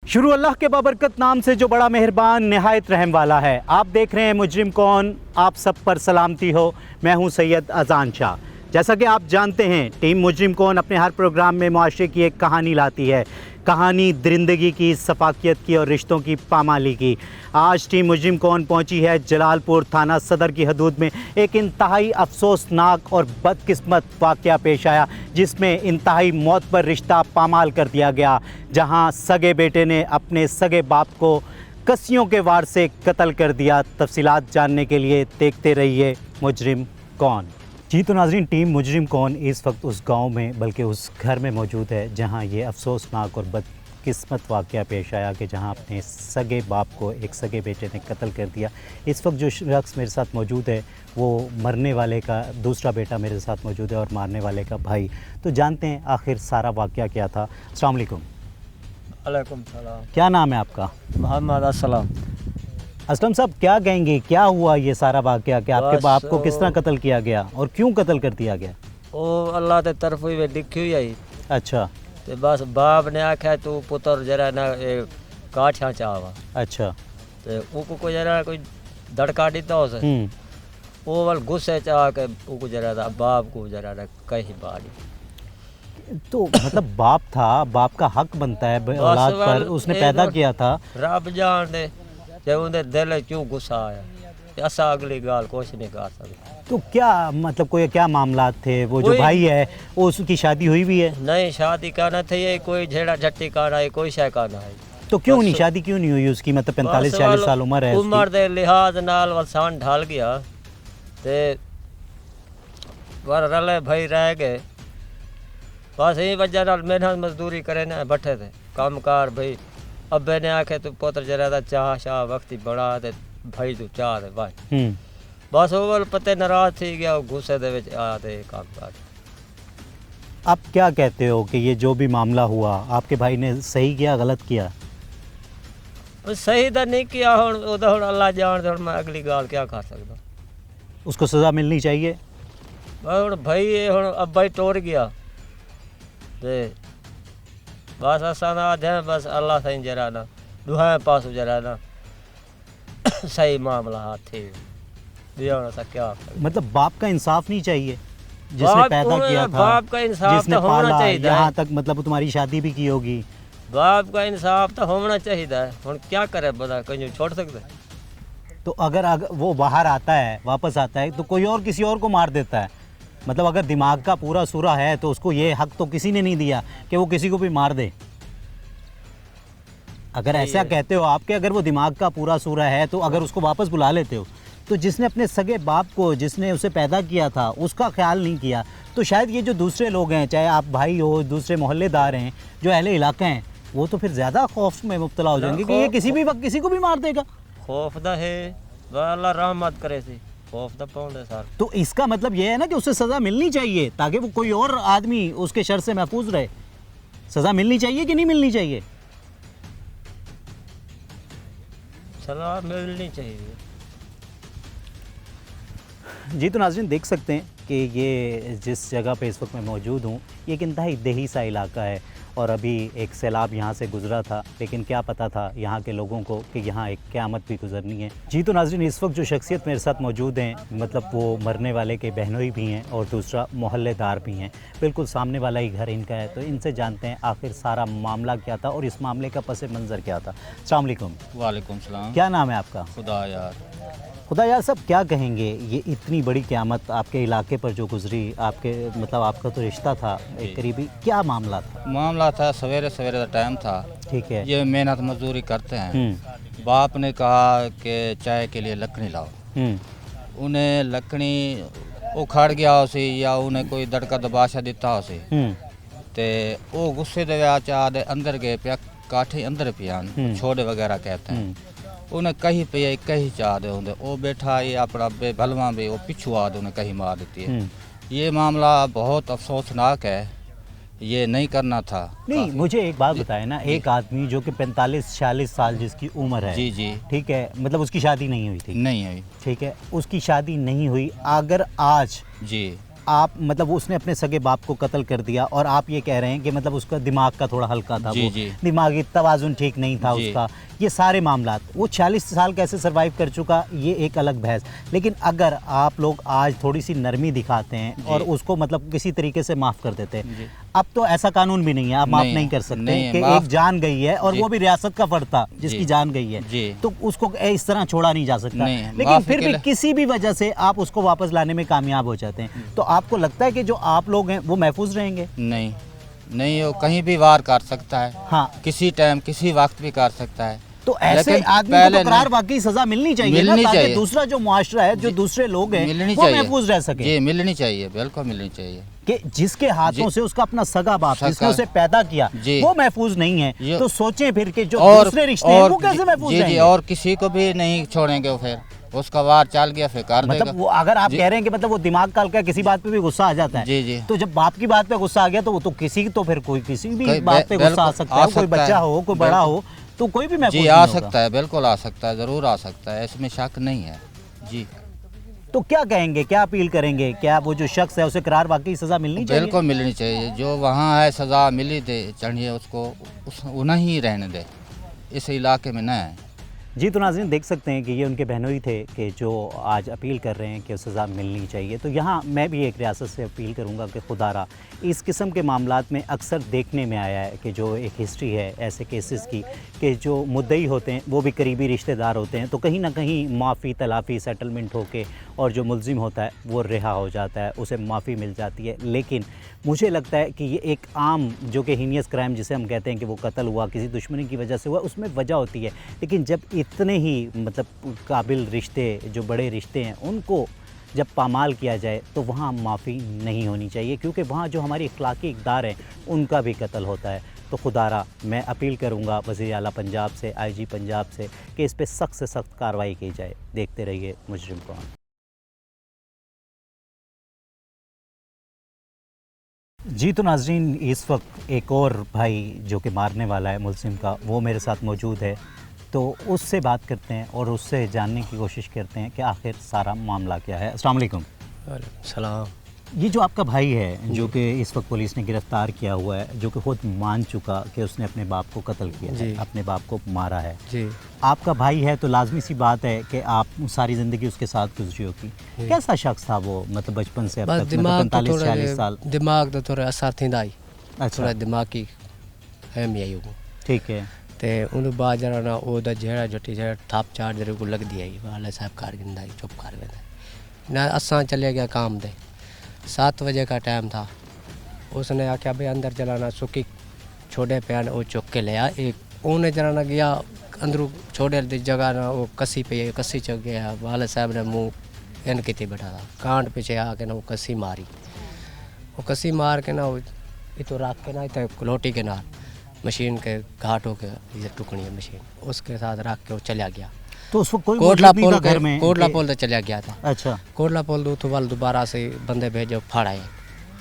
शुरू अल्लाह के बाबरकत नाम से जो बड़ा मेहरबान नहायत रहम वाला है। आप देख रहे हैं मुजरिम कौन। आप सब पर सलामती हो। मैं हूं सैयद अजान शाह। जैसा कि आप जानते हैं, टीम मुजरिम कौन अपने हर प्रोग्राम में मुआशरे की एक कहानी लाती है। कहानी दरिंदगी की, सफाकियत की और रिश्तों की पामाली की। आज टीम मुजरिम कौन पहुंची है जलालपुर थाना सदर की हदूद में। एक इंतहाई अफसोसनाक और बदकिस्मत वाक़या पेश आया, जिसमें इंतहाई मौत पर रिश्ता पामाल कर दिया गया, जहां सगे बेटे ने अपने सगे बाप को कस्सियों के वार से कत्ल कर दिया। तफसीलात जानने के लिए देखते रहिए मुजरिम कौन। जी तो नाज़रीन, टीम मुजरिम कौन इस वक्त उस गांव में, बल्कि उस घर में मौजूद है जहां ये अफसोसनाक और बदकिस्मत वाक़या पेश आया कि जहां अपने सगे बाप को एक सगे बेटे ने कत्ल कर दिया। इस वक्त जो शख्स मेरे साथ मौजूद है वो मरने वाले का दूसरा बेटा मेरे साथ मौजूद है और मारने वाले का भाई। तो जानते हैं आखिर सारा वाक़या क्या था। अस्सलाम वालेकुम। वालेकुम सलाम। क्या नाम है आपका? मोहम्मद असलम। असलम साहब, क्या कहेंगे, क्या हुआ ये सारा वाक़या कि आपके बाप को किस तरह कत्ल किया गया और क्यों कत्ल कर दिया गया? वो अल्लाह की तरफ ही लिखी हुई आई। अच्छा। ते बस बाप ने आख्या तू पुत्र जरा ना काठिया चावा। अच्छा। ते उको को जरा कोई धड़का दिता उसे। वो वाल गुस्से चा के उको जरा दा बाप को जरा ना कहीं बाड़ी। तो मतलब बाप था, बाप का हक बनता है औलाद पर, उसने पैदा किया था। रब जान दे जब उन्हें दिल क्यों गुस्सा आया, ऐसा अगली गाल कुछ नहीं कर सकते। तो क्या मतलब कोई क्या मामलात थे? वो जो भाई है वो उसकी शादी हुई भी है? नहीं, शादी करना थी, कोई झेड़ा झट्टी करना है, कोई शय करना है। तो क्यों नहीं शादी क्यों नहीं हुई उसकी? मतलब 45-40 साल उम्र है। उम्र के लिहाज नाल वसान ढल गया ते वर रले भाई रह गए। बस यही वजह नाल मेहनत मजदूरी करे ना बैठे थे काम कार। भाई अब्बे ने आखे तू पुत्र जरा दा चाह शाह वक्ती बड़ा ते भाई तू चाह दे भाई। बस वो पते नाराज थी गया, गुस्से दे विच आ ते काम कर। आप क्या कहते हो कि ये जो भी मामला हुआ आपके भाई ने सही किया गलत किया? सही तो नहीं किया, हुण अल्लाह जान दे। मैं अगली गाल क्या कर सकदा। उसको सज़ा मिलनी चाहिए। हुण भाई हुण अब्बा ही टोर गया ते बस असां दा बस अल्लाह साईं जरा ना दुहा पास जरा ना सही मामला हाथ थे दिया सा क्या। मतलब बाप का इंसाफ नहीं चाहिए जिसने पैदा किया था? बाप का इंसाफ तो होना चाहिए। यहाँ तक मतलब तुम्हारी शादी भी की होगी। बाप का इंसाफ तो होना चाहिए। हुण क्या करे बता, कहीं छोड़ सकते? तो अगर वो बाहर आता है, वापस आता है, तो कोई और किसी और को मार देता है। मतलब अगर दिमाग का पूरा सूरा है तो उसको ये हक तो किसी ने नहीं दिया कि वो किसी को भी मार दे। अगर ऐसा कहते हो आप कि अगर वो दिमाग का पूरा सूरा है तो अगर उसको वापस बुला लेते हो, तो जिसने अपने सगे बाप को, जिसने उसे पैदा किया था, उसका ख्याल नहीं किया, तो शायद ये जो दूसरे लोग हैं, चाहे आप भाई हो, दूसरे मोहल्लेदार हैं, जो अहले इलाका हैं, वो तो फिर ज़्यादा खौफ में मुब्तला हो जाएंगे कि ये किसी भी वक्त किसी को भी मार देगा। खौफ दा है, अल्लाह रहमत करे सी, खौफ दा पाउंडे सर। तो इसका मतलब ये है ना कि उसे सज़ा मिलनी चाहिए ताकि वो कोई और आदमी उसके शर से महफूज रहे। सज़ा मिलनी चाहिए कि नहीं मिलनी चाहिए? सलाह मिलनी चाहिए। जी तो नाज़रीन, देख सकते हैं कि ये जिस जगह पे इस वक्त मैं मौजूद हूँ, ये एक इंतहाई देही सा इलाका है और अभी एक सैलाब यहाँ से गुज़रा था, लेकिन क्या पता था यहाँ के लोगों को कि यहाँ एक क़यामत भी गुज़रनी है। जी तो नाज़रीन, इस वक्त जो शख्सियत मेरे साथ मौजूद हैं, मतलब वो मरने वाले के बहनोई भी हैं और दूसरा मोहल्लेदार भी हैं। बिल्कुल सामने वाला ही घर इनका है, तो इनसे जानते हैं आखिर सारा मामला क्या था और इस मामले का पस मंज़र क्या था। अस्सलाम वालेकुम। वालेकुम सलाम। क्या नाम है आपका? खुदा यार। खुदा यार साहब, क्या कहेंगे ये इतनी बड़ी क़यामत आपके इलाके पर जो गुजरी, आपके मतलब आपका तो रिश्ता था एक करीबी, क्या मामला था? मामला था सवेरे सवेरे का टाइम था। ठीक है। ये मेहनत मजदूरी करते हैं। बाप ने कहा कि चाय के लिए लकड़ी लाओ। उन्हें लकड़ी उखाड़ गया उसे या उन्हें कोई दड़का दबाशा दिता उसे ते वो गुस्से दे चाह दे अंदर गए पिया, काठे अंदर पिया, छोड़े वगैरह कहते हैं। उन्हें कहीं पे कहीं चाह दे होंगे वो बैठा ये अपना भलवा भी वो पिछू आ दे उन्हें कहीं मार देती है। ये मामला बहुत अफसोसनाक है, ये नहीं करना था। नहीं, मुझे एक बात बताएं ना, एक आदमी जो कि 45-46 साल जिसकी उम्र है, जी जी, ठीक है, मतलब उसकी शादी नहीं हुई थी? नहीं हुई। ठीक है, उसकी शादी नहीं हुई, अगर आज जी آپ مطلب उसने अपने सगे बाप को कत्ल कर दिया और आप ये कह रहे हैं कि मतलब उसका दिमाग का थोड़ा हल्का था, जी, वो जी। दिमागी तवाजुन ठीक नहीं था जी। उसका, ये सारे मामलात, वो 40 साल कैसे सरवाइव कर चुका ये एक अलग बहस। लेकिन अगर आप लोग आज थोड़ी सी नरमी दिखाते हैं और उसको मतलब किसी तरीके से माफ़ कर देते हैं, अब तो ऐसा कानून भी नहीं है, आप माफ़ नहीं कर सकते नहीं, कि माफ़- एक जान गई है और जी। वो भी रियासत का फर्द था जिसकी जी। जान गई है, जी। तो उसको इस तरह छोड़ा नहीं जा सकता। नहीं, लेकिन माफ़ी फिर के भी लिए- किसी भी वजह से आप उसको वापस लाने में कामयाब हो जाते हैं, तो आपको लगता है कि जो आप लोग हैं वो महफूज रहेंगे? नहीं नहीं, वो कहीं भी वार कर सकता है, हाँ, किसी टाइम किसी वक्त भी कर सकता है। तो ऐसे लेकिन आदमी को पहले तो करार नहीं- वाकई सजा मिलनी चाहिए ना, मिलनी ताकि चाहिए। दूसरा जो मुआशरा है, जो दूसरे लोग हैं, मिलनी वो चाहिए, महफूज रह सके। जी मिलनी चाहिए, बिल्कुल मिलनी चाहिए। कि जिसके हाथों से उसका अपना सगा बाप सगा- जिसने उसे पैदा किया जी। वो महफूज नहीं है, ये- तो सोचें फिर कि जो और दूसरे रिश्ते हैं वो कैसे महफूज जी जी, रहेंगे? और किसी को भी नहीं छोड़ेंगे, वो फिर उसका वार चल गया फिर कर देगा। मतलब वो अगर आप जी। कह रहे हैं कि मतलब वो दिमाग का हल्का है, किसी बात पे भी गुस्सा आ जाता है, जी, जी। तो जब बाप की बात पे गुस्सा आ गया तो वो तो किसी तो फिर कोई किसी भी कोई बात पे गुस्सा आ बिल्कुल सकता है, आ कोई सकता बच्चा है। हो, कोई बड़ा हो, तो कोई भी महफूज जी नहीं आ होगा। सकता है, बिल्कुल आ सकता है, ज़रूर आ सकता है, इसमें शक नहीं है जी। तो क्या कहेंगे, क्या अपील करेंगे, क्या वो जो शख्स है उसे करार वाकई सजा मिलनी चाहिए? बिल्कुल मिलनी चाहिए, जो वहाँ है सज़ा मिली दे चाहिए उसको, उन्हें ही रहने दे, इस इलाके में न है। जी, तो नाज़रीन देख सकते हैं कि ये उनके बहनोई थे कि जो आज अपील कर रहे हैं कि सज़ा मिलनी चाहिए। तो यहाँ मैं भी एक रियासत से अपील करूँगा कि खुदारा इस किस्म के मामलात में अक्सर देखने में आया है कि जो एक हिस्ट्री है ऐसे केसेस की कि जो मुद्दई होते हैं वो भी करीबी रिश्तेदार होते हैं, तो कहीं ना कहीं माफ़ी तलाफ़ी सेटलमेंट होके और जो मुलजिम होता है वो रिहा हो जाता है, उसे माफ़ी मिल जाती है। लेकिन मुझे लगता है कि ये एक आम जो कि हीनियस क्राइम जिसे हम कहते हैं कि वो कत्ल हुआ किसी दुश्मनी की वजह से हुआ, उसमें वजह होती है। लेकिन जब इतने ही मतलब काबिल रिश्ते जो बड़े रिश्ते हैं उनको जब पामाल किया जाए तो वहाँ माफ़ी नहीं होनी चाहिए, क्योंकि वहाँ जो हमारी अखलाकी इक़दार हैं उनका भी कत्ल होता है। तो खुदारा मैं अपील करूँगा वज़ीर आला पंजाब से, IG पंजाब से कि इस पर सख्त से सख्त कार्रवाई की जाए। देखते रहिए मुजरिम कौन। जी, तो नाज़रीन इस वक्त एक और भाई जो कि मारने वाला है मुलजिम का, वो मेरे साथ मौजूद है, तो उससे बात करते हैं और उससे जानने की कोशिश करते हैं कि आखिर सारा मामला क्या है। अस्सलाम वालेकुम। सलाम। ये जो आपका भाई है जो कि इस वक्त पुलिस ने गिरफ़्तार किया हुआ है, जो कि खुद मान चुका कि उसने अपने बाप को कत्ल किया है, जी। अपने बाप को मारा है, जी। आपका भाई है तो लाजमी सी बात है कि आप सारी ज़िंदगी उसके साथ गुजरी होगी। कैसा शख्स था वो, मतलब बचपन से अब बस तक, मतलब दिमाग तो 45-46 साल? दिमाग तो थोड़ा असर थींदा ही, अच्छा, थोड़ा दिमागी अहमियत ही हो ठीक है। ते उन बाद जरा ना ओदा जेड़ा जटी जेड़ा थाप चार जरे को लग दिया ही वाले साहब कार गिंदा ही चुप कर गए ना। असा चले गया काम दे, 7 बजे का टाइम था, उसने आख्या भाई अंदर चलाना, सुखी छोड़े पैन वो चुक के ले आ। एक उन्हें जरा ना गया अंदरू छोड़े दी जगह ना वो कसी पे कसी चुक गया, वाले साहब ने मुँह इन की बैठा था, कांड पीछे आके ना वो कसी मारी, वो कसी मार के ना वो इतो रख के ना इतने लोटी के नाल मशीन के घाट होके ये टुकनी है मशीन, उसके साथ रख के वो चला गया। तो उस वक्त कोई कोटला मौजूद नहीं पुल था घर में? कोटला पुल तो चला गया था। अच्छा, कोटला पुल तो वाल दोबारा से बंदे भेजो फाड़ाए,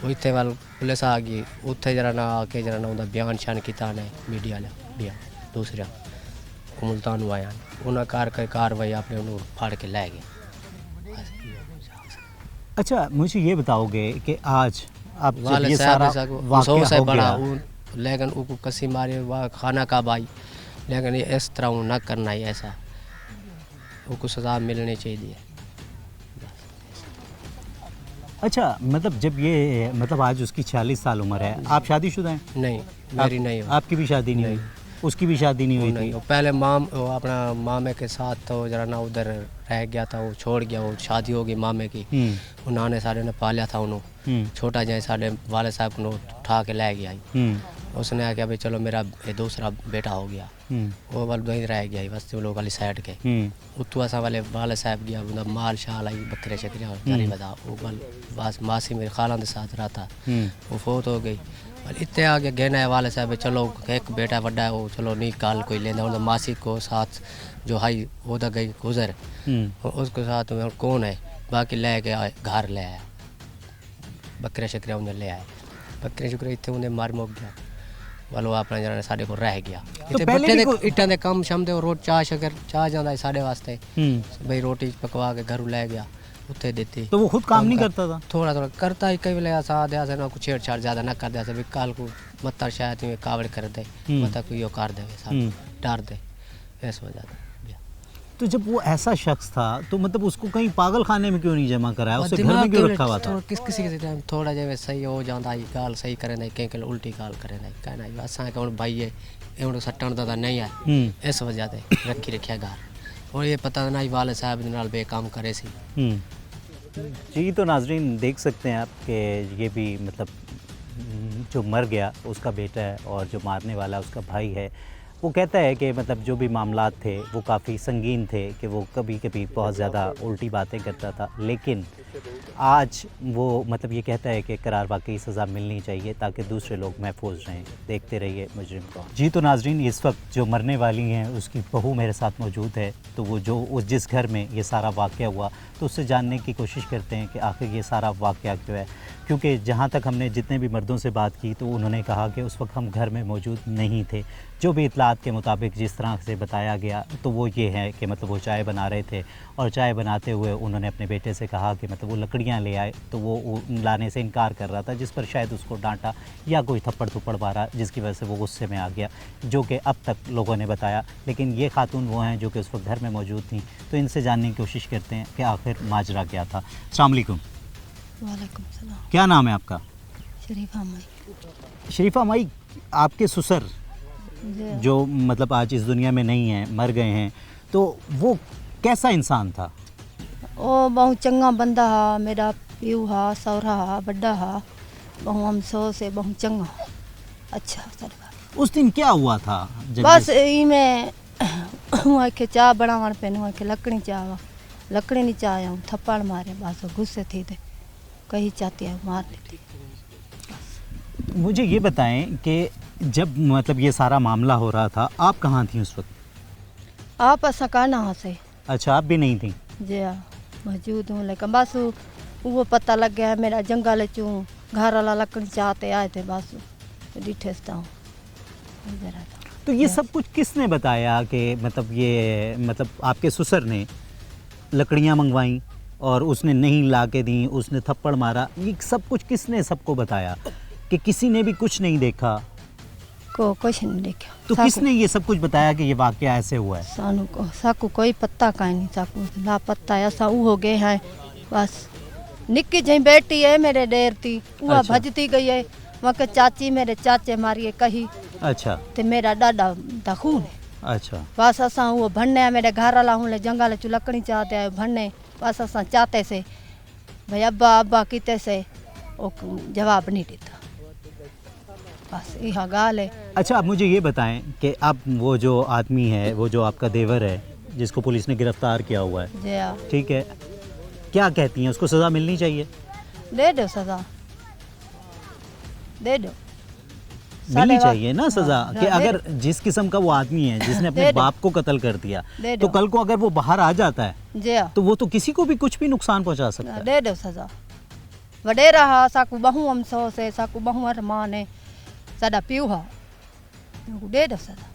वो इतने वाल पुलिस आ गई, उत्थे जरा ना आके जरा ना उनका बयान शान किया ने मीडिया ले दिया, दूसरा मुल्तान आया उन्हें कार्रवाई आपने उन्होंने फाड़ के लै गए। अच्छा, मुझे ये बताओगे कि आज अब जब वाले ये सारा साहब वाक़या से हो बड़ा गया, लेकिन उनको कसी मारे वाह खाना का भाई, लेकिन ये इस तरह ना करना ही, ऐसा उनको सज़ा मिलनी चाहिए। अच्छा, मतलब जब ये मतलब आज उसकी 46 साल उम्र है, आप शादीशुदा हैं? नहीं मेरी नहीं हो, आपकी भी शादी नहीं हुई, उसकी भी शादी नहीं हुई नहीं थी? हो। पहले वो अपना मामे के साथ तो जरा ना उधर रह गया था, वो छोड़ गया, वो शादी हो गई मामे की, उन्होंने सारे ने पालिया था उन्होंने, छोटा जाए साढ़े वाले साहब को उठा के ले गया। उसने आके भाई चलो मेरा ये दूसरा बेटा हो गया, वो वाल वहीं रह गया बस, वो लोग वाली साइड के उत्तू असा वाले साहब गया, मतलब माल शाल आई बकरे शकरे जारी बता, वो वाल बस मासी मेरे खाला के साथ रहा था, वो फोत हो गई। और इतने आगे गहना है वाले साहब चलो एक बेटा बड़ा है वो चलो नहीं काल कोई लेना, उन्हें मासी को साथ जो हाई वो तो गई गुजर, उसके साथ में कौन है बाकी ले के घर ले आया, बकरे शकरे उन्हें ले आए, बकरे शकरे इतने उन्हें मार मुक गया वालो अपना जरा साढ़े को रह गया। इतने बट्टे इट्टां दे कम शम दे रोज चाह शकर चाह जाता है साढ़े वास्ते, भाई रोटी पकवा के घर ले गया, उत्ते देती। तो वो खुद काम नहीं करता था? थोड़ा थोड़ा करता ही, कई वेले ऐसा दे ऐसे ना कुछ छेड़छाड़ ज़्यादा ना कर दे, ऐसे भी काल को मत शायद में कावड़ कर दे, मत कोई यो कर दे, सब डार दे, ऐसा हो जाता। तो जब वो ऐसा शख्स था तो मतलब उसको कहीं पागल खाने में क्यों नहीं जमा कराया, उसे घर में क्यों रखा हुआ था? किसी टाइम थोड़ा जो सही हो जाता है, गाल सही करे नहीं, कहीं कहीं उल्टी गाल करे नहीं, कहना असा के भाई है एवं सट्टन दादा नहीं है, इस वजह से रखी रखिया घर, और ये पता नहीं वाले साहब नाल बेकाम करे सी। जी तो नाजरीन देख सकते हैं आप कि ये भी मतलब जो मर गया उसका बेटा है और जो मारने वाला उसका भाई है। वो कहता है कि मतलब जो भी मामलात थे वो काफ़ी संगीन थे, कि वो कभी कभी बहुत ज़्यादा उल्टी बातें करता था, लेकिन आज वो मतलब ये कहता है कि करार वाकई सज़ा मिलनी चाहिए ताकि दूसरे लोग महफूज रहें। देखते रहिए मुजरिम को। जी तो नाजरीन इस वक्त जो मरने वाली हैं उसकी बहू मेरे साथ मौजूद है, तो वो जो उस जिस घर में ये सारा वाक़या हुआ तो उससे जानने की कोशिश करते हैं कि आखिर ये सारा वाक़या क्यों है, क्योंकि जहाँ तक हमने जितने भी मर्दों से बात की तो उन्होंने कहा कि उस वक्त हम घर में मौजूद नहीं थे। जो भी इतलात के मुताबिक जिस तरह से बताया गया तो वो ये है कि मतलब वो चाय बना रहे थे और चाय बनाते हुए उन्होंने अपने बेटे से कहा कि मतलब वो लकड़ियाँ ले आए, तो वो लाने से इनकार कर रहा था, जिस पर शायद उसको डांटा या कोई थप्पड़ थप्पड़ मारा जिसकी वजह से वो गुस्से में आ गया, जो कि अब तक लोगों ने बताया। लेकिन ये खातून वो हैं जो कि उस वक्त घर में मौजूद थी, तो इनसे जानने की कोशिश करते हैं कि आखिर माजरा क्या था। अस्सलाम वालेकुम। वालेकुम सलाम। क्या नाम है आपका? शरीफा माई। शरीफा माई, आपके ससुर जी। जो मतलब आज इस दुनिया में नहीं है, मर गए हैं, तो वो कैसा इंसान था? ओ बहुत चंगा बंदा हा, मेरा प्यू हा, सौरा हा, बड्डा हा, बहु हम सो से बहुत चंगा अच्छा सरकार। उस दिन क्या हुआ था? बस ई में हुआ के चाह बनावन पे हुआ के लकड़ी चाह नहीं चाह थप्पड़ मारे, बस गुस्से थी थे कहीं चाहती है मार लेती। मुझे ये बताएं कि जब मतलब ये सारा मामला हो रहा था आप कहाँ थी उस वक्त? आप ऐसा कहना से। अच्छा, आप भी नहीं थी? जी हाँ मौजूद हूँ, लेकिन बस वो पता लग गया मेरा जंगल चूँ घर वाला लकड़ी चाहते आए थे, बस डिठेसता हूँ। तो ये सब कुछ किसने बताया कि मतलब ये मतलब आपके ससुर ने लकड़ियाँ मंगवाई और उसने नहीं ला के दी, उसने थप्पड़ मारा, ये सब कुछ किसने सबको बताया कि किसी ने भी कुछ नहीं देखा? को कुछ नहीं देखा। तो किसने ये सब कुछ बताया कि ये वाकया ऐसे हुआ है? सानू को साकू कोई पत्ता काई नहीं, साकू लापत्ता ऐसा वो हो गए हैं। बस निक्की जी बेटी है मेरे डेर थी, वो अच्छा। भजती गई है वहाँ के चाची मेरे चाचे मारिए कही। अच्छा। ते मेरा डाडा दा खून है। अच्छा। बस असा वो भन्ने मेरे घर वाला हूँ जंगल चू लकड़ी चाहते आए भन्ने, बस असा चाहते से भाई अब्बा अब्बा किते से वो जवाब नहीं देता, बस यह गाल है। अच्छा, आप मुझे ये बताएं कि आप वो जो आदमी है, वो जो आपका देवर है जिसको पुलिस ने गिरफ्तार किया हुआ है, जी हाँ। ठीक है, क्या कहती हैं, उसको सज़ा मिलनी चाहिए? दे दो सजा, दे दो मिलनी चाहिए ना सज़ा, हाँ, कि दे अगर जिस किस्म का वो आदमी है जिसने अपने दे दो। बाप को कत्ल कर दिया, दे तो दो। कल को अगर वो बाहर आ जाता है जी हाँ। तो वो तो किसी को भी कुछ भी नुकसान पहुंचा सकता है। दे दो सजा वडेरा हा, साकू बहु हम सो से साकू बहु अरमान है, साडा प्यू हा, दे दो सजा।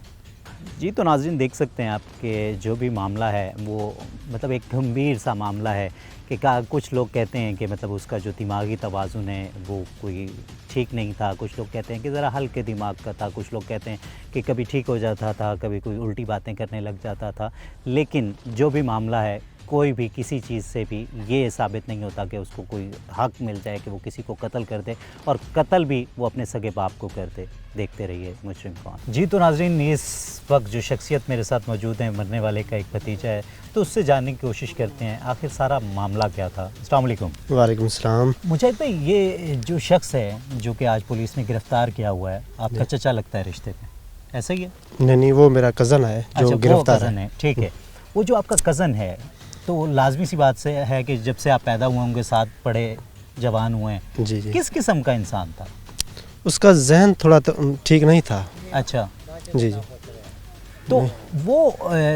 जी तो नाज़रीन देख सकते हैं आप कि जो भी मामला है वो मतलब एक गंभीर सा मामला है कि कुछ लोग कहते हैं कि मतलब उसका जो दिमागी तवाज़ुन है वो कोई ठीक नहीं था, कुछ लोग कहते हैं कि ज़रा हल्के दिमाग का था, कुछ लोग कहते हैं कि कभी ठीक हो जाता था, कभी कोई उल्टी बातें करने लग जाता था। लेकिन जो भी मामला है, कोई भी किसी चीज़ से भी ये साबित नहीं होता कि उसको कोई हक मिल जाए कि वो किसी को कत्ल कर दे, और कत्ल भी वो अपने सगे बाप को कर दे। देखते रहिए मुजरिम कौन। जी तो नाजरीन इस वक्त जो शख्सियत मेरे साथ मौजूद है, मरने वाले का एक भतीजा है, तो उससे जानने की कोशिश करते हैं आखिर सारा मामला क्या था। अस्सलाम वालेकुम। वालेकुम सलाम। मुजाहिद भाई, ये जो शख्स है जो कि आज पुलिस ने गिरफ्तार किया हुआ है, आपका चचा लगता है रिश्ते में, ऐसा ही है? नहीं, वो मेरा कज़न है जो अच्छा, गिरफ्तार है। ठीक है, वो जो आपका कज़न है तो लाजमी सी बात से है कि जब से आप पैदा हुए होंगे, साथ पढ़े जवान हुए हैं, जी जी। किस किस्म का इंसान था? उसका जहन थोड़ा ठीक नहीं था। अच्छा जी जी। तो वो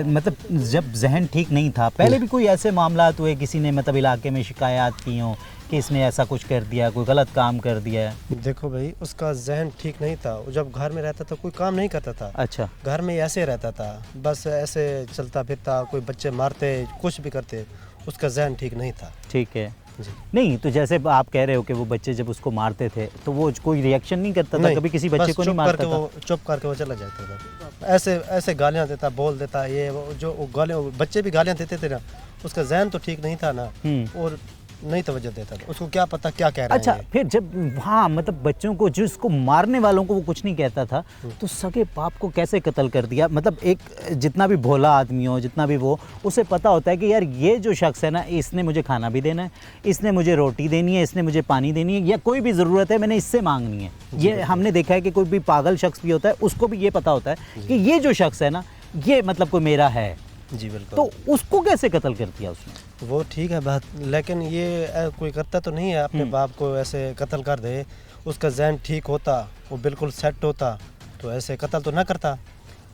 मतलब जब जहन ठीक नहीं था, पहले भी कोई ऐसे मामलात हुए, किसी ने मतलब इलाके में शिकायत की हों कि इसने ऐसा कुछ कर दिया, कोई गलत काम कर दिया है? देखो भाई, उसका जहन ठीक नहीं था। वो जब घर में रहता था कोई काम नहीं करता था। अच्छा। घर में ऐसे रहता था, बस ऐसे चलता फिरता, कोई बच्चे मारते कुछ भी करते। उसका जहन ठीक नहीं था। ठीक है। जी नहीं तो जैसे आप कह रहे हो कि वो बच्चे जब उसको मारते थे तो वो कोई रिएक्शन नहीं करता था, नहीं, कभी किसी बच्चे बस को नहीं चुप मारता करके था? वो चुप करके वो चला जाता था। ऐसे ऐसे गालियाँ देता, बोल देता, ये वो जो वो गालियाँ, बच्चे भी गालियाँ देते थे ना, उसका जहन तो ठीक नहीं था ना, और नहीं तवज्जो देता था। उसको क्या पता क्या कह रहे अच्छा, हैं ये। फिर जब वहाँ मतलब बच्चों को, जिसको मारने वालों को वो कुछ नहीं कहता था, तो सगे बाप को कैसे कत्ल कर दिया? मतलब एक जितना भी भोला आदमी हो, जितना भी वो, उसे पता होता है कि यार ये जो शख्स है ना, इसने मुझे खाना भी देना है, इसने मुझे रोटी देनी है, इसने मुझे पानी देनी है, या कोई भी ज़रूरत है मैंने इससे मांगनी है। ये हमने देखा है कि कोई भी पागल शख्स भी होता है, उसको भी ये पता होता है कि ये जो शख्स है ना, ये मतलब कोई मेरा है। जी बिल्कुल। तो उसको कैसे कत्ल कर दिया उसने? वो ठीक है बात, लेकिन ये कोई करता तो नहीं है अपने बाप को ऐसे कत्ल कर दे। उसका जहन ठीक होता, वो बिल्कुल सेट होता, तो ऐसे कत्ल तो ना करता।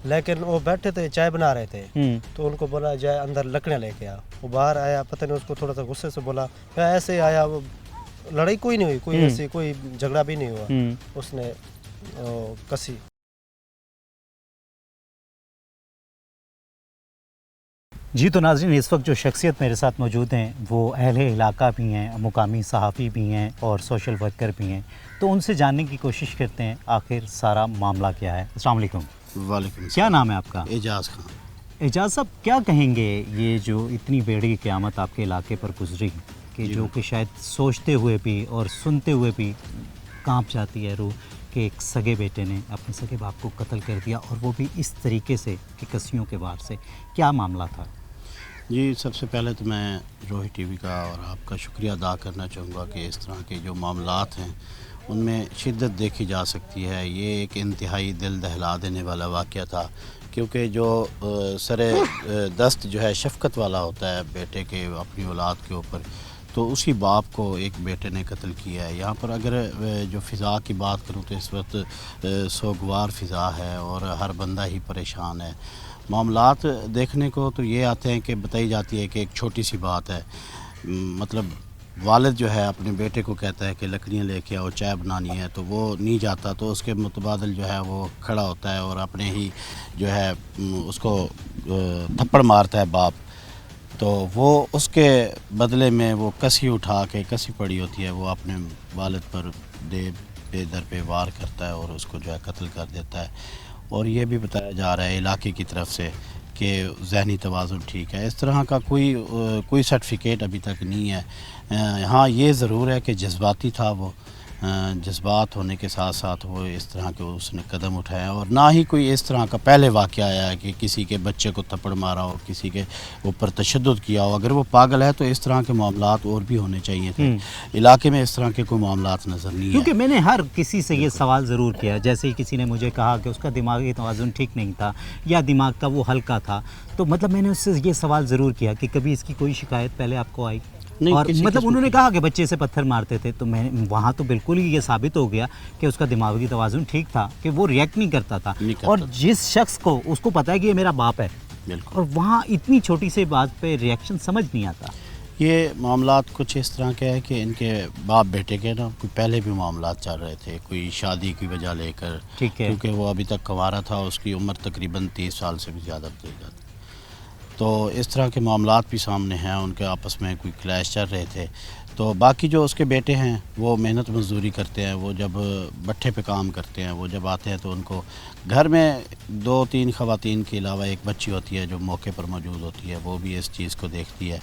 लेकिन वो बैठे थे, चाय बना रहे थे, तो उनको बोला जाए अंदर लकड़ियाँ लेके आ। वो बाहर आया, पता नहीं उसको थोड़ा सा गुस्से से बोला, मैं ऐसे आया। वो लड़ाई कोई नहीं हुई, कोई ऐसी कोई झगड़ा भी नहीं हुआ। उसने कसी। जी तो नाज़रीन, इस वक्त जो शख्सियत मेरे साथ मौजूद हैं वो अहले इलाका भी हैं, मुकामी सहाफ़ी भी हैं और सोशल वर्कर भी हैं। तो उनसे जानने की कोशिश करते हैं आखिर सारा मामला क्या है। अस्सलाम वालेकुम। वालेकुम। क्या नाम है आपका? एजाज़ खान। एजाज़ साहब, क्या कहेंगे ये जो इतनी बड़ी क़यामत आपके इलाके पर गुजरी कि जो कि शायद सोचते हुए भी और सुनते हुए भी कांप जाती है रूह कि एक सगे बेटे ने अपने सगे बाप को कत्ल कर दिया, और वो भी इस तरीके से कि कसियों के वार से? क्या मामला था? जी, सबसे पहले तो मैं रोही टीवी का और आपका शुक्रिया अदा करना चाहूँगा कि इस तरह के जो मामलात हैं उनमें शिद्दत देखी जा सकती है। ये एक इंतहाई दिल दहला देने वाला वाक़या था, क्योंकि जो सरे दस्त जो है शफ़क़त वाला होता है बेटे के अपनी औलाद के ऊपर, तो उसी बाप को एक बेटे ने कत्ल किया है। यहाँ पर अगर जो फ़िज़ा की बात करूँ तो इस वक्त सोगवार फ़िज़ा है और हर बंदा ही परेशान है। मामलात देखने को तो ये आते हैं कि बताई जाती है कि एक छोटी सी बात है, मतलब वालिद जो है अपने बेटे को कहता है कि लकड़ियाँ लेके आओ, चाय बनानी है, तो वो नहीं जाता, तो उसके मुतबादिल जो है वो खड़ा होता है और अपने ही जो है उसको थप्पड़ मारता है बाप। तो वो उसके बदले में वो कसी उठा के, कसी पड़ी होती है, वो अपने वालिद पर बेदर पे वार करता है और उसको जो है कत्ल कर देता है। और ये भी बताया जा रहा है इलाके की तरफ से कि ज़हनी तवाज़ुन ठीक है। इस तरह का कोई सर्टिफिकेट अभी तक नहीं है। हाँ, ये ज़रूर है कि जज्बाती था वो, जज्बात होने के साथ साथ वो इस तरह के उसने कदम उठाया, और ना ही कोई इस तरह का पहले वाक़या आया है कि किसी के बच्चे को थप्पड़ मारा हो, किसी के ऊपर तशद्दुद किया हो। अगर वो पागल है तो इस तरह के मामलात और भी होने चाहिए थे। इलाके में इस तरह के कोई मामलात नज़र नहीं है। क्योंकि मैंने हर किसी से ये सवाल ज़रूर किया, जैसे ही किसी ने मुझे कहा कि उसका दिमागी तवाज़ुन ठीक नहीं था या दिमाग का वो हल्का था, तो मतलब मैंने उससे ये सवाल ज़रूर किया कि कभी इसकी कोई शिकायत पहले आपको आई? नहीं, और किसी मतलब किस्म उन्होंने की। कहा कि बच्चे से पत्थर मारते थे, तो मैं वहाँ तो बिल्कुल ही ये साबित हो गया कि उसका दिमागी तवाज़ुन ठीक था, कि वो रिएक्ट नहीं करता था। नहीं करता और था। जिस शख्स को उसको पता है कि ये मेरा बाप है, बिल्कुल। और वहाँ इतनी छोटी सी बात पे रिएक्शन समझ नहीं आता। ये मामलात कुछ इस तरह के है कि इनके बाप बेटे के ना कोई पहले भी मामलात चल रहे थे, कोई शादी की वजह लेकर, ठीक है। क्योंकि वो अभी तक कुंवारा था, उसकी उम्र तकरीबन 30 साल से भी ज़्यादा बताई जाती। तो इस तरह के मामलात भी सामने हैं, उनके आपस में कोई क्लैश चल रहे थे। तो बाकी जो उसके बेटे हैं वो मेहनत मजदूरी करते हैं, वो जब भट्ठे पे काम करते हैं, वो जब आते हैं तो उनको घर में 2-3 ख़वातीन के अलावा एक बच्ची होती है जो मौके पर मौजूद होती है, वो भी इस चीज़ को देखती है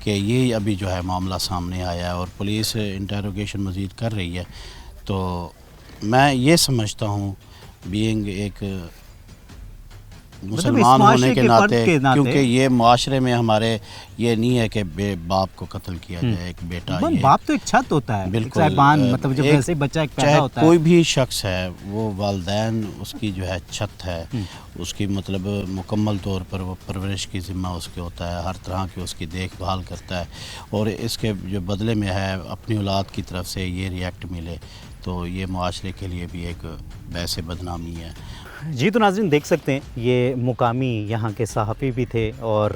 कि ये अभी जो है मामला सामने आया है और पुलिस इंटरोगेशन मज़ीद कर रही है। तो मैं ये समझता हूँ, बीइंग एक मुसलमान माशरे होने के के फर्द नाते, के नाते। क्योंकि ये माशरे में हमारे ये नहीं है कि बाप को कत्ल किया जाए, एक बेटा। ये बाप तो एक छत होता है, बिल्कुल, एक साहिबान, मतलब जब जैसे ही बच्चा एक पैदा चाहे होता है, कोई भी शख्स है, वो वालदैन उसकी जो है छत है, उसकी मतलब मुकम्मल तौर पर वो परवरिश की ज़िम्मा उसके होता है, हर तरह की उसकी देखभाल करता है, और इसके जो बदले में है अपनी औलाद की तरफ से ये रिएक्ट मिले, तो ये मुआशरे के लिए भी एक वैसे बदनामी है। जी तो नाज़रीन देख सकते हैं, ये मुकामी यहाँ के सहाफ़ी भी थे और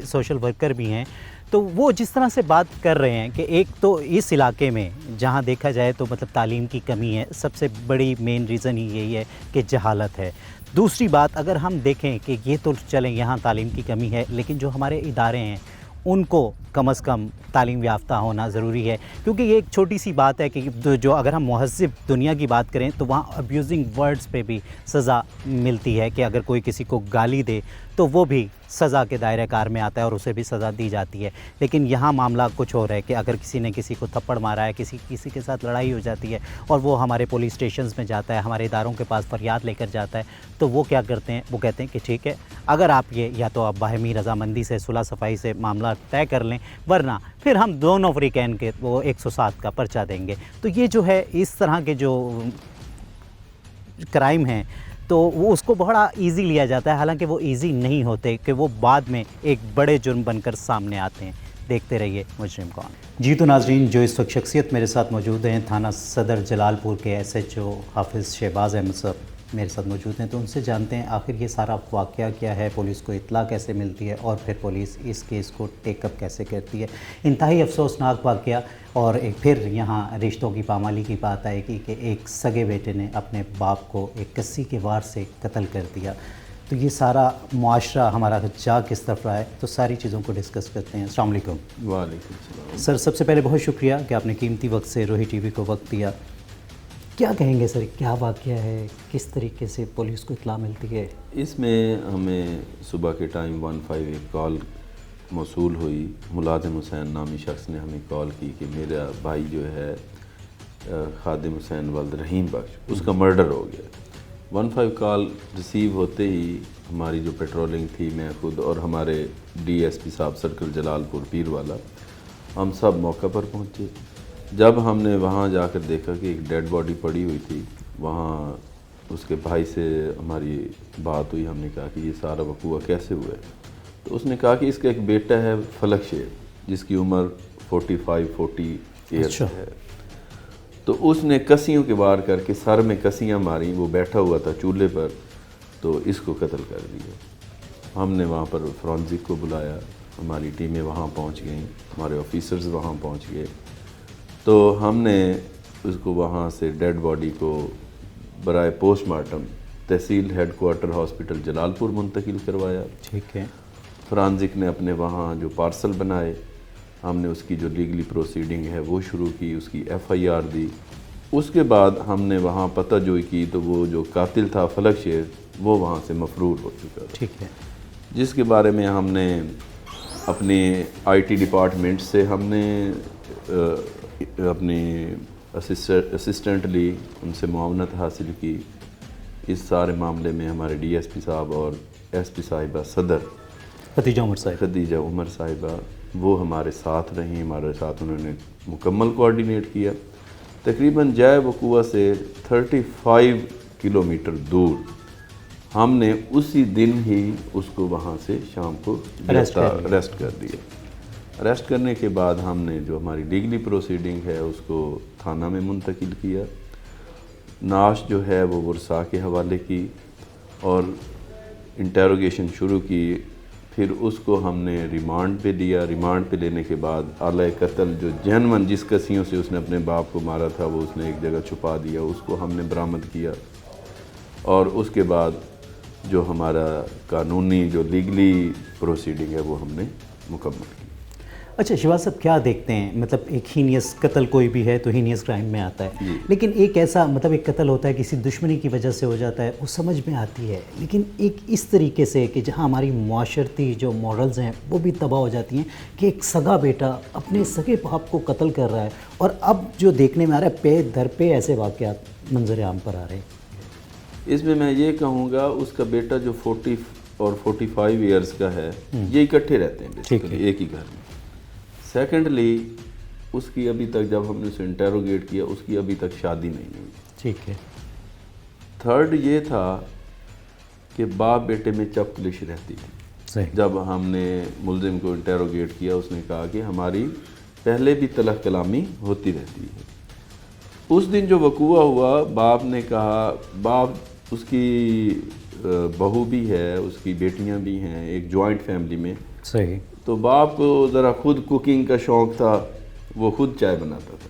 सोशल वर्कर भी हैं। तो वो जिस तरह से बात कर रहे हैं कि एक तो इस इलाके में जहाँ देखा जाए तो मतलब तालीम की कमी है, सबसे बड़ी मेन रीज़न ही यही है कि जहालत है। दूसरी बात, अगर हम देखें कि ये तो चलें यहाँ तालीम की कमी है, लेकिन जो हमारे इदारे हैं ان کو کم از کم تعلیم یافتہ ہونا ضروری ہے، کیونکہ یہ ایک چھوٹی سی بات ہے کہ جو اگر ہم مہذب دنیا کی بات کریں تو وہاں ابیوزنگ ورڈز پہ بھی سزا ملتی ہے، کہ اگر کوئی کسی کو گالی دے تو وہ بھی سزا کے دائرہ کار میں آتا ہے اور اسے بھی سزا دی جاتی ہے. لیکن یہاں معاملہ کچھ اور ہے کہ اگر کسی نے کسی کو تھپڑ مارا ہے، کسی کے ساتھ لڑائی ہو جاتی ہے اور وہ ہمارے پولیس اسٹیشنز میں جاتا ہے، ہمارے اداروں کے پاس فریاد لے کر جاتا ہے، تو وہ کیا کرتے ہیں؟ وہ کہتے ہیں کہ ٹھیک ہے، اگر آپ یہ یا تو آپ باہمی رضامندی سے صلح صفائی سے معاملہ طے کر لیں، ورنہ پھر ہم دونوں فریقین کے وہ 107 کا پرچہ دیں گے. تو یہ جو ہے اس طرح کے جو کرائم ہیں تو وہ اس کو بڑا ایزی لیا جاتا ہے، حالانکہ وہ ایزی نہیں ہوتے، کہ وہ بعد میں ایک بڑے جرم بن کر سامنے آتے ہیں. دیکھتے رہیے مجرم کون. جی تو ناظرین، جو اس وقت شخصیت میرے ساتھ موجود ہیں تھانہ صدر جلال پور کے SHO حافظ شہباز احمد صاحب میرے ساتھ موجود ہیں، تو ان سے جانتے ہیں آخر یہ سارا واقعہ کیا ہے، پولیس کو اطلاع کیسے ملتی ہے اور پھر پولیس اس کیس کو ٹیک اپ کیسے کرتی ہے. انتہائی افسوسناک واقعہ، اور ایک پھر یہاں رشتوں کی پامالی کی بات آئے گی کہ ایک سگے بیٹے نے اپنے باپ کو ایک کسی کے وار سے قتل کر دیا. تو یہ سارا معاشرہ ہمارا جا کس طرف رہا ہے، تو ساری چیزوں کو ڈسکس کرتے ہیں. السلام علیکم. وعلیکم السلام. سر سب سے پہلے بہت شکریہ کہ آپ نے قیمتی وقت سے روہی ٹی وی کو وقت دیا. کیا کہیں گے سر، کیا واقعہ ہے، کس طریقے سے پولیس کو اطلاع ملتی ہے؟ اس میں ہمیں صبح کے ٹائم 151 کال موصول ہوئی. ملازم حسین نامی شخص نے ہمیں کال کی کہ میرا بھائی جو ہے خادم حسین ولد رحیم بخش، اس کا مرڈر ہو گیا. 15 کال ریسیو ہوتے ہی ہماری جو پیٹرولنگ تھی، میں خود اور ہمارے DSP صاحب سرکل جلال پور پیر والا، ہم سب موقع پر پہنچے. جب ہم نے وہاں جا کر دیکھا کہ ایک ڈیڈ باڈی پڑی ہوئی تھی، وہاں اس کے بھائی سے ہماری بات ہوئی. ہم نے کہا کہ یہ سارا وقوع کیسے ہوا ہے؟ تو اس نے کہا کہ اس کا ایک بیٹا ہے فلک شیر، جس کی عمر 45-40 ایئرس ہے. تو اس نے کسیوں کے وار کر کے سر میں کسیاں ماری. وہ بیٹھا ہوا تھا چولہے پر، تو اس کو قتل کر دیا. ہم نے وہاں پر فرانزک کو بلایا، ہماری ٹیمیں وہاں پہنچ گئیں، ہمارے آفیسرز وہاں پہنچ گئے. تو ہم نے اس کو وہاں سے ڈیڈ باڈی کو برائے پوسٹ مارٹم تحصیل ہیڈ کوارٹر ہاسپٹل جلال پور منتقل کروایا. ٹھیک ہے. فرانزک نے اپنے وہاں جو پارسل بنائے، ہم نے اس کی جو لیگلی پروسیڈنگ ہے وہ شروع کی، اس کی FIR دی. اس کے بعد ہم نے وہاں پتہ جوئی کی تو وہ جو قاتل تھا فلک شیر، وہ وہاں سے مفرور ہو چکا تھا. ٹھیک ہے. جس کے بارے میں ہم نے اپنے IT ڈپارٹمنٹ سے ہم نے اپنی اسسٹنٹلی ان سے معاونت حاصل کی. اس سارے معاملے میں ہمارے DSP صاحب اور SP صاحبہ صدر خدیجہ عمر صاحبہ، وہ ہمارے ساتھ رہیں، ہمارے ساتھ انہوں نے مکمل کوآرڈینیٹ کیا. تقریباً جائے وقوع سے 35 کلومیٹر دور ہم نے اسی دن ہی اس کو وہاں سے شام کو اریسٹ کر دیا. اریسٹ کرنے کے بعد ہم نے جو ہماری لیگلی پروسیڈنگ ہے اس کو تھانہ میں منتقل کیا. نعش جو ہے وہ ورثاء کے حوالے کی اور انٹیروگیشن شروع کی. پھر اس کو ہم نے ریمانڈ پہ لیا. ریمانڈ پہ لینے کے بعد آلۂ قتل جو جینون جس کسیوں سے اس نے اپنے باپ کو مارا تھا وہ اس نے ایک جگہ چھپا دیا، اس کو ہم نے برآمد کیا. اور اس کے بعد جو ہمارا قانونی جو لیگلی پروسیڈنگ ہے وہ ہم نے مکمل کی. اچھا شہباز صاحب، کیا دیکھتے ہیں، مطلب ایک ہینیس قتل کوئی بھی ہے تو ہینیس کرائم میں آتا ہے، لیکن ایک ایسا مطلب ایک قتل ہوتا ہے کسی دشمنی کی وجہ سے ہو جاتا ہے، وہ سمجھ میں آتی ہے. لیکن ایک اس طریقے سے کہ جہاں ہماری معاشرتی جو مورلز ہیں وہ بھی تباہ ہو جاتی ہیں، کہ ایک سگا بیٹا اپنے سگے باپ کو قتل کر رہا ہے، اور اب جو دیکھنے میں آ رہا ہے پے در پہ ایسے واقعات منظر عام پر آ رہے ہیں. اس میں یہ کہوں گا اس کا بیٹا جو 40 اور 45 ایئرس کا ہے، یہ اکٹھے رہتے ہیں بیسیکلی ایک ہی گھر میں. سیکنڈلی اس کی ابھی تک جب ہم نے اسے انٹیروگیٹ کیا اس کی ابھی تک شادی نہیں ہوئی. ٹھیک ہے. تھرڈ یہ تھا کہ باپ بیٹے میں چپکلش رہتی تھی. جب ہم نے ملزم کو انٹیروگیٹ کیا اس نے کہا کہ ہماری پہلے بھی تلخ کلامی ہوتی رہتی ہے. اس دن جو وقوع ہوا، باپ نے کہا، باپ اس کی بہو بھی ہے، اس کی بیٹیاں بھی ہیں، ایک جوائنٹ فیملی میں. صحیح. تو باپ کو ذرا خود کوکنگ کا شوق تھا، وہ خود چائے بناتا تھا.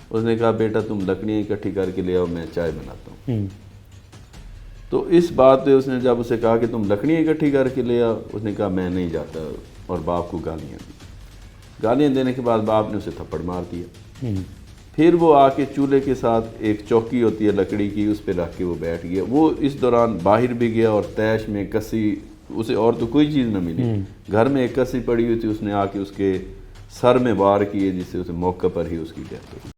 اس نے کہا بیٹا تم لکڑیاں اکٹھی کر کے لے آؤ، میں چائے بناتا ہوں. تو اس بات پہ اس نے جب اسے کہا کہ تم لکڑیاں اکٹھی کر کے لے آؤ، اس نے کہا میں نہیں جاتا، اور باپ کو گالیاں دی. गालियाँ देने के बाद बाप ने उसे थप्पड़ मार दिया। फिर वो आके चूल्हे के साथ एक चौकी होती है लकड़ी की, उस पर रख के वो बैठ गया। वो इस दौरान बाहर भी गया और तैश में कसी, उसे और तो कोई चीज़ न मिली, घर में एक कसी पड़ी हुई थी, उसने आके उसके सर में वार किए, जिससे उसे मौके पर ही उसकी डेथ हो गई।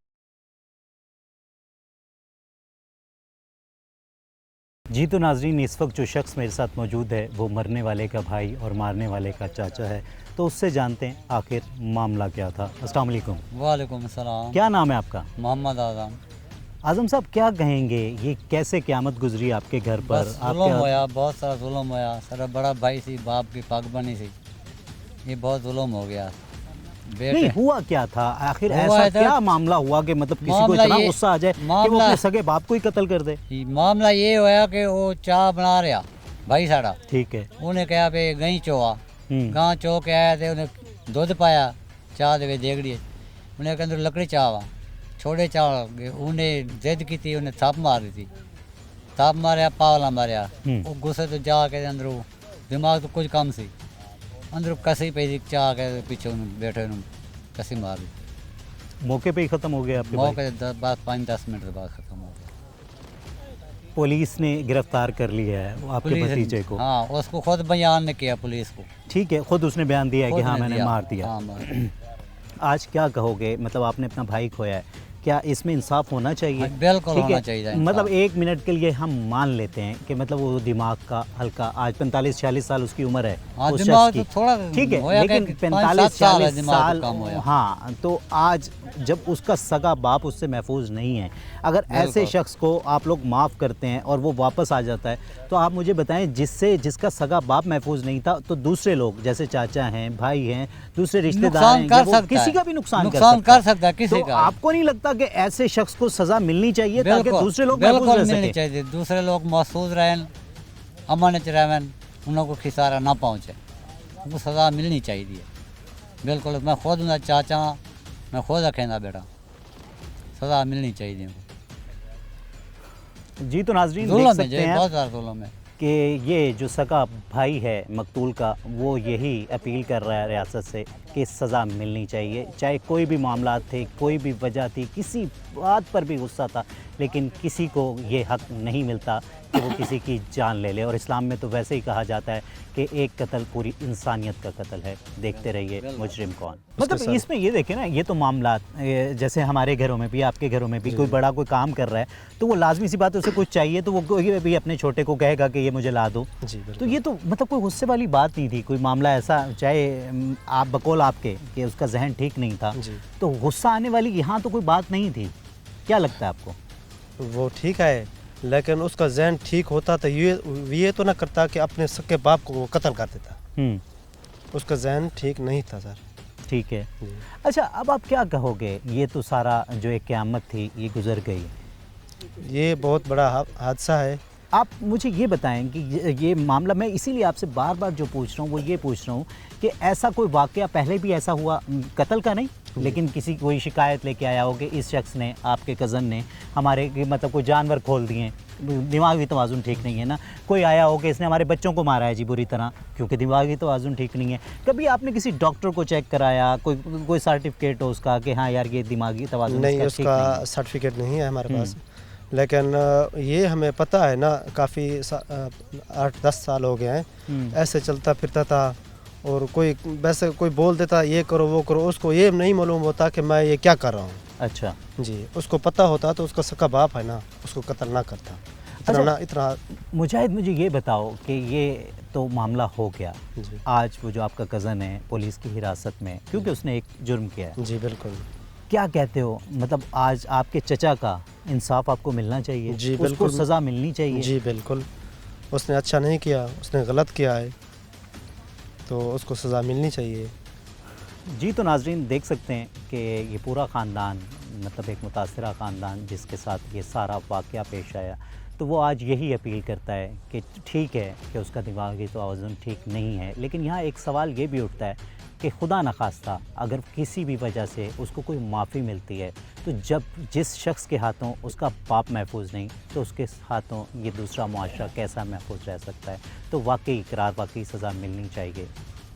जी तो नाजरीन, इस वक्त जो शख्स मेरे साथ मौजूद है वो मरने वाले का भाई और मारने वाले का चाचा है, तो उससे जानते हैं आखिर मामला क्या था। अस्सलाम वालेकुम। वालेकुम सलाम। क्या नाम है आपका? मोहम्मद आजम। आजम साहब, क्या कहेंगे, ये कैसे क़यामत गुजरी आपके घर पर? बस जुल्म होया, बहुत सारा जुल्म होया। सारा बड़ा भाई सी, बाप की पग बनी सी, ये बहुत जुल्म हो गया। नहीं, हुआ क्या था आखिर? हुआ ऐसा था- क्या मामला हुआ कि मतलब किसी को मामला इतना ये- गुस्सा आ जाए कि वो मामला- अपने सगे बाप को ही कत्ल कर दे? मामला ये होया कि वो चाह बना रहा भाई साड़ा, ठीक है। उन्हें कहा भी गई चोआ, गां चो के आया तो उन्हें दुध पाया चाह दे देगड़ी, उन्हें के अंदर लकड़ी चाह वा छोड़े चाह, उन्हें जिद की थी, उन्हें थप मार दी थी, थप मारिया, पावला मारिया, वो गुस्से तो जाके अंदर दिमाग तो कुछ कम सी, अंदर कसी पे चाह के पीछे उन्हें बैठे उन्हें कसी मार दी। मौके पे ही ख़त्म हो गया आपके भाई? मौके से बाद 5-10 मिनट के बाद ख़त्म हो गया। पुलिस ने गिरफ्तार कर लिया है आपके पुलिस- भतीजे को? हाँ, उसको खुद बयान ने किया पुलिस को। ठीक है, खुद उसने बयान दिया है कि खुद हाँ ने मैंने दिया। मार दिया। हाँ, मार। आज क्या कहोगे, मतलब आपने अपना भाई खोया है, क्या इसमें इंसाफ होना चाहिए? हाँ, बिल्कुल ठीक होना है? चाहिए इंसाफ। मतलब एक मिनट के लिए हम मान लेते हैं कि मतलब वो दिमाग का हल्का, आज 45-46 साल उसकी उम्र है हाँ, उस दिमाग शख्स तो की। थोड़ा ठीक है, होया लेकिन कि 5-7 साल है 45-46 दिमाग साल, तो कम होया। हाँ, तो आज जब उसका सगा बाप उससे महफूज नहीं है, अगर ऐसे बिल्कुल। शख्स को आप लोग माफ़ करते हैं और वो वापस आ जाता है, तो आप मुझे बताएं, जिसका सगा बाप महफूज नहीं था, तो दूसरे लोग जैसे चाचा हैं, भाई हैं, दूसरे रिश्तेदार हैं, नुकसान कर या वो सकता किसी है। का भी नुकसान नुकसान कर सकता है किसी तो का। आपको नहीं लगता कि ऐसे शख्स को सजा मिलनी चाहिए ताकि बिल्कुल दूसरे लोग महफूज बिल्कुल रह मिलनी सके? चाहिए, दूसरे लोग महसूस रहें, अमन च रहें, उन्हों को खिसारा ना पहुँचे, उनको सज़ा मिलनी चाहिए। बिल्कुल, मैं खुद उनका चाचा, मैं खुद अकेला बेटा, सज़ा मिलनी चाहिए। जी तो नाजरीन देख जुल्म है, सकते हैं बहुत सारा जुल्म है कि ये जो सगा भाई है मकतूल का, वो यही अपील कर रहा है रियासत से कि सज़ा मिलनी चाहिए। चाहे कोई भी मामला थे, कोई भी वजह थी, किसी बात पर भी गुस्सा था, लेकिन किसी को ये हक नहीं मिलता कि वो किसी की जान ले ले। और इस्लाम में तो वैसे ही कहा जाता है कि एक कत्ल पूरी इंसानियत का कत्ल है। देखते रहिए मुजरिम कौन। मतलब इसमें ये देखें ना, ये तो मामला जैसे हमारे घरों में भी, आपके घरों में भी, कोई बड़ा कोई काम कर रहा है तो वो लाजमी सी बात है, उसे कुछ चाहिए तो वो कोई भी अपने छोटे को कहेगा कि ये मुझे ला दो। तो ये तो मतलब कोई गुस्से वाली बात नहीं थी। कोई मामला ऐसा, चाहे आप बकौल आपके कि उसका जहन ठीक नहीं था, तो गुस्सा आने वाली यहाँ तो कोई बात नहीं थी। क्या लगता है आपको? वो ठीक है, लेकिन उसका जहन ठीक होता तो ये तो ना करता कि अपने सके बाप को वो कत्ल कर देता। उसका जहन ठीक नहीं था सर। ठीक है। अच्छा, अब आप क्या कहोगे, ये तो सारा जो एक क़यामत थी ये गुजर गई, ये बहुत बड़ा हादसा है। आप मुझे ये बताएं कि ये मामला, मैं इसीलिए आपसे बार बार जो पूछ रहा हूँ वो ये पूछ रहा हूँ कि ऐसा कोई वाक़या पहले भी ऐसा हुआ, कत्ल का नहीं, लेकिन किसी कोई शिकायत लेके आया हो कि इस शख्स ने, आपके कज़न ने हमारे मतलब कोई जानवर खोल दिए, दिमागी तवाज़ुन ठीक नहीं है ना, कोई आया हो कि इसने हमारे बच्चों को मारा है जी बुरी तरह, क्योंकि दिमागी तवाज़ुन ठीक नहीं है। कभी आपने किसी डॉक्टर को चेक कराया, कोई सर्टिफिकेट हो उसका कि हाँ यार ये दिमागी तवाज़ुन नहीं, इसका ठीक नहीं उसका है? सर्टिफिकेट नहीं है हमारे पास, लेकिन ये हमें पता है ना, काफ़ी 8-10 साल हो गए हैं ऐसे चलता फिरता था। और कोई वैसे कोई बोल देता ये करो वो करो, उसको ये नहीं मालूम होता कि मैं ये क्या कर रहा हूँ। अच्छा जी, उसको पता होता तो उसका सका बाप है ना, उसको कत्ल ना करता। इतना मुजाहिद, मुझे ये बताओ कि ये तो मामला हो गया, जी। आज वो जो आपका कज़न है पुलिस की हिरासत में, क्योंकि उसने एक जुर्म किया है, जी बिल्कुल। क्या कहते हो, मतलब आज आपके चचा का इंसाफ आपको मिलना चाहिए? जी उसको बिल्कुल, सज़ा मिलनी चाहिए? जी बिल्कुल। उसने अच्छा नहीं किया, उसने गलत किया है, तो उसको सज़ा मिलनी चाहिए। जी तो नाजरीन देख सकते हैं कि ये पूरा ख़ानदान, मतलब एक मुतासरा ख़ानदान जिसके साथ ये सारा वाक़या पेश आया, तो वो आज यही अपील करता है कि ठीक है कि उसका दिमागी तवाज़ुन ठीक नहीं है, लेकिन यहाँ एक सवाल ये भी उठता है कि खुदा न खास्ता अगर किसी भी वजह से उसको कोई माफ़ी मिलती है, तो जब जिस शख्स के हाथों उसका बाप महफूज नहीं, तो उसके हाथों ये दूसरा मुआशरा कैसा महफूज रह सकता है? तो वाकई इकरार, वाकई सज़ा मिलनी चाहिए।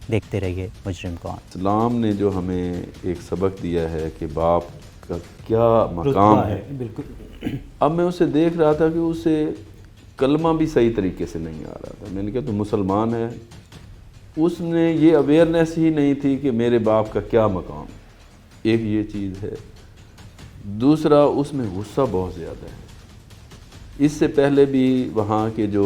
देखते रहिए मुजरिम कौन। इस्लाम ने जो हमें एक सबक दिया है कि बाप का क्या मकाम है, बिल्कुल। अब मैं उसे देख रहा था कि उसे कलमा भी सही तरीके से नहीं आ रहा था। मैंने कहा तो मुसलमान है, उसने ये अवेयरनेस ही नहीं थी कि मेरे बाप का क्या मकाम। एक ये चीज़ है। दूसरा, उसमें गुस्सा बहुत ज़्यादा है। इससे पहले भी वहाँ के जो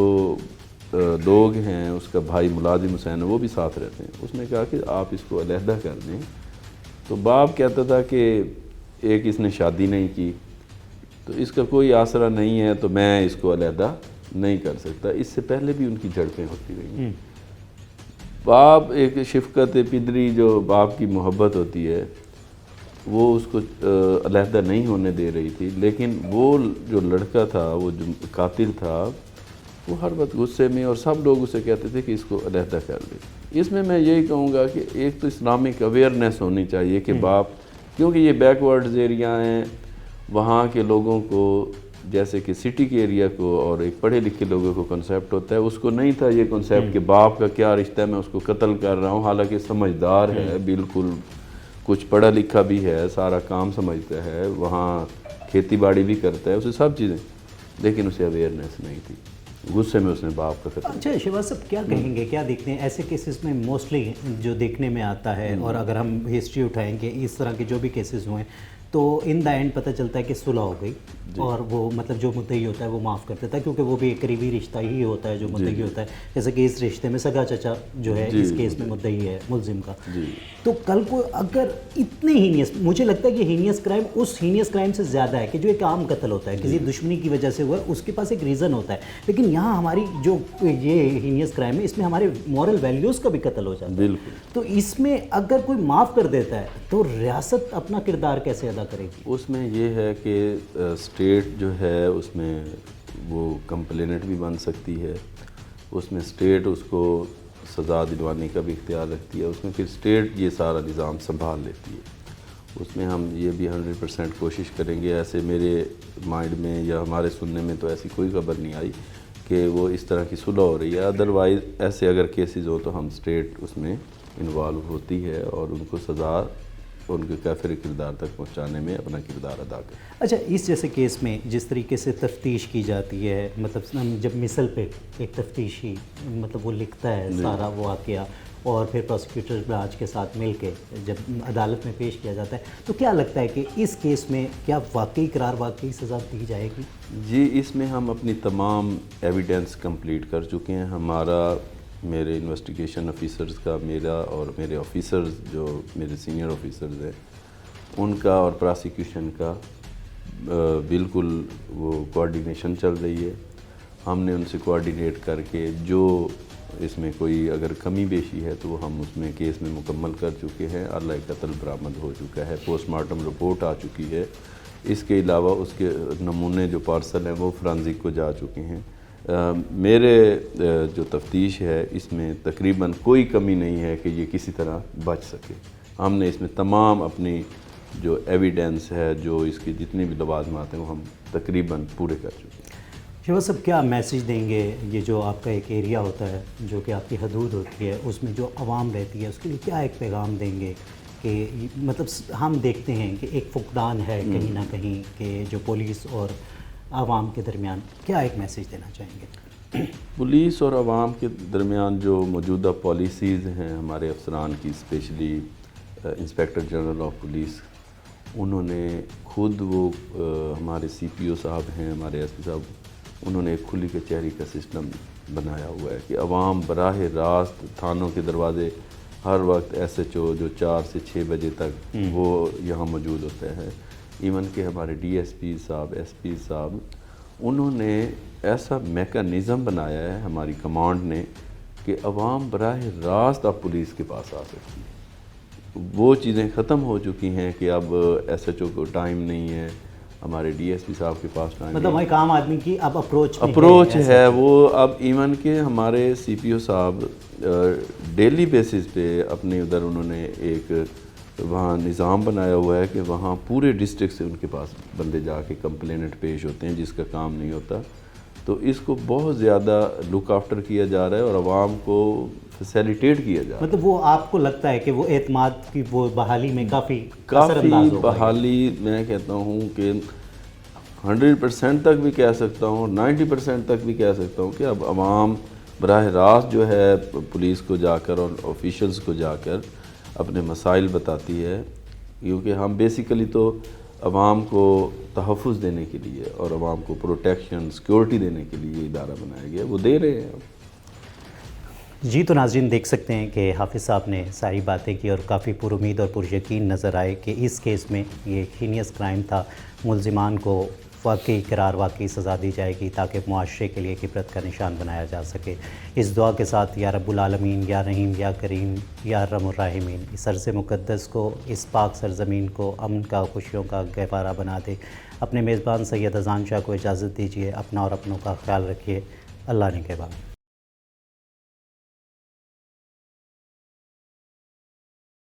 लोग हैं, उसका भाई मुलाजिम हुसैन वो भी साथ रहते हैं, उसने कहा कि आप इसको अलहदा कर दें। तो बाप कहता था कि एक इसने शादी नहीं की तो इसका कोई आसरा नहीं है, तो मैं इसको अलहदा नहीं कर सकता। इससे पहले भी उनकी झड़पें होती रही। बाप एक शफकत पिदरी जो बाप की मोहब्बत होती है वो उसको अलहदा नहीं होने दे रही थी, लेकिन वो जो लड़का था, वो जो कातिल था, वो हर वक्त गुस्से में, और सब लोग उसे कहते थे कि इसको अलहदा कर दे। इसमें मैं यही कहूँगा कि एक तो इस्लामिक अवेयरनेस होनी चाहिए कि बाप, क्योंकि ये बैकवर्ड्स एरिया हैं, वहाँ के लोगों को जैसे कि सिटी के एरिया को और एक पढ़े लिखे लोगों को कंसेप्ट होता है, उसको नहीं था ये कंसेप्ट कि बाप का क्या रिश्ता है, मैं उसको कत्ल कर रहा हूँ। हालांकि समझदार है, बिल्कुल कुछ पढ़ा लिखा भी है, सारा काम समझता है, वहाँ खेती बाड़ी भी करता है, उसे सब चीज़ें, लेकिन उसे अवेयरनेस नहीं थी। गुस्से में उसने बाप का कत्ल। अच्छा शिवा साहब, क्या कहेंगे, क्या देखते हैं ऐसे केसेस में मोस्टली जो देखने में आता है, और अगर हम हिस्ट्री उठाएंगे इस तरह के जो भी केसेस हुए तो इन द एंड पता चलता है कि सुलह हो गई और वो मतलब जो मुद्दई होता है वो माफ़ कर देता है, क्योंकि वो भी एक करीबी रिश्ता ही होता है जो मुद्दई होता है। जैसे कि इस रिश्ते में सगा चचा जो है इस केस में मुद्दई है मुलजिम का। तो कल को अगर इतने हीनियस, मुझे लगता है कि हीनियस क्राइम उस हीनियस क्राइम से ज़्यादा है कि जो एक आम कत्ल होता है, किसी दुश्मनी की वजह से हुआ, उसके पास एक रीज़न होता है। लेकिन यहाँ हमारी जो ये हीनियस क्राइम है, इसमें हमारे मॉरल वैल्यूज़ का भी कत्ल हो जाता है। बिल्कुल। तो इसमें अगर कोई माफ़ कर देता है तो रियासत अपना किरदार कैसे अदा करेगी? उसमें ये है कि स्टेट जो है उसमें वो कंप्लेनेंट भी बन सकती है, उसमें स्टेट उसको सज़ा दिलवाने का भी इख्तियार रखती है, उसमें फिर स्टेट ये सारा निज़ाम संभाल लेती है। उसमें हम ये भी 100% कोशिश करेंगे। ऐसे मेरे माइंड में या हमारे सुनने में तो ऐसी कोई खबर नहीं आई कि वो इस तरह की सुलह हो रही है। अदरवाइज़ ऐसे अगर केसेस हो तो हम स्टेट उसमें इन्वॉल्व होती है और उनको सज़ा उनके काफिर किरदार तक पहुंचाने में अपना किरदार अदा करें। अच्छा, इस जैसे केस में जिस तरीके से तफ्तीश की जाती है, मतलब हम जब मिसल पे एक तफ्तीशी मतलब वो लिखता है सारा वो वाक़या और फिर प्रोसिक्यूटर ब्रांच के साथ मिलके जब अदालत में पेश किया जाता है, तो क्या लगता है कि इस केस में क्या वाकई करार वाकई सज़ा दी जाएगी? जी, इसमें हम अपनी तमाम एविडेंस कंप्लीट कर चुके हैं। हमारा, मेरे इन्वेस्टिगेशन ऑफिसर्स का, मेरा और मेरे ऑफिसर्स जो मेरे सीनियर ऑफिसर्स हैं उनका और प्रोसिक्यूशन का बिल्कुल वो कोऑर्डिनेशन चल रही है। हमने उनसे कोऑर्डिनेट करके जो इसमें कोई अगर कमी बेशी है तो हम उसमें केस में मुकम्मल कर चुके हैं। अल्लाह कत्ल बरामद हो चुका है, पोस्टमार्टम रिपोर्ट आ चुकी है। इसके अलावा उसके नमूने जो पार्सल हैं वो फोरेंसिक को जा चुके हैं। मेरे जो तफ्तीश है इसमें तकरीबन कोई कमी नहीं है कि ये किसी तरह बच सके। हमने इसमें तमाम अपनी जो एविडेंस है, जो इसकी जितनी भी लवाज़मात हैं वो हम तकरीबन पूरे कर चुके हैं। शिवा साहब, क्या मैसेज देंगे, ये जो आपका एक एरिया होता है जो कि आपकी हदूद होती है उसमें जो आवाम रहती है उसके लिए क्या एक पैगाम देंगे कि मतलब हम देखते हैं कि एक फुकदान है कहीं ना कहीं कि जो पुलिस और आवाम के दरमियान, क्या एक मैसेज देना चाहेंगे? पुलिस और आवाम के दरमियान जो मौजूदा पॉलिसीज़ हैं हमारे अफसरान की, specially inspector general of police, उन्होंने खुद वो हमारे CPO साहब हैं, हमारे SP साहब, उन्होंने एक खुली कचहरी का सिस्टम बनाया हुआ है कि आवाम बराह रास्त थानों के दरवाज़े हर वक्त SHO जो 4 से 6 बजे तक वो यहाँ मौजूद होते हैं। इवन के हमारे DSP साहब, SP साहब, उन्होंने ऐसा मैकेनिज़्म बनाया है हमारी कमांड ने कि अवाम बराह रास्त अब पुलिस के पास आ सकती है। वो चीज़ें ख़त्म हो चुकी हैं कि अब SHO को टाइम नहीं है, हमारे DSP साहब के पास टाइम, मतलब वही काम आदमी की अब अप्रोच है वो। अब इवन के हमारे CPO साहब डेली बेसिस पे अपने उधर उन्होंने एक वहाँ निज़ाम बनाया हुआ है कि वहाँ पूरे डिस्ट्रिक्ट से उनके पास बंदे जाके कंप्लेनेंट पेश होते हैं जिसका काम नहीं होता, تو اس کو بہت زیادہ لک آفٹر کیا جا رہا ہے اور عوام کو فیسیلیٹیٹ کیا جا رہا ہے. مطلب وہ آپ کو لگتا ہے کہ وہ اعتماد کی وہ بحالی میں کافی اثر انداز کافی ہوگا؟ بحالی میں کہتا ہوں کہ 100% تک بھی کہہ سکتا ہوں، 90% تک بھی کہہ سکتا ہوں کہ اب عوام براہ راست جو ہے پولیس کو جا کر اور آفیشلز کو جا کر اپنے مسائل بتاتی ہے، کیونکہ ہم بیسیکلی تو عوام کو تحفظ دینے کے لیے اور عوام کو پروٹیکشن سیکورٹی دینے کے لیے ادارہ بنایا گیا، وہ دے رہے ہیں. جی تو ناظرین دیکھ سکتے ہیں کہ حافظ صاحب نے ساری باتیں کی اور کافی پر امید اور پر یقین نظر آئے کہ اس کیس میں یہ ہینیس کرائم تھا، ملزمان کو واقعی قرار واقعی سزا دی جائے گی تاکہ معاشرے کے لیے ایک عبرت کا نشان بنایا جا سکے. اس دعا کے ساتھ یا رب العالمین، یا رحیم، یا کریم، یا ارحم الراحمین اس عرض مقدس کو، اس پاک سرزمین کو امن کا، خوشیوں کا گہوارہ بنا دے. اپنے میزبان سید اذان شاہ کو اجازت دیجیے. اپنا اور اپنوں کا خیال رکھیے. اللہ نگہبان.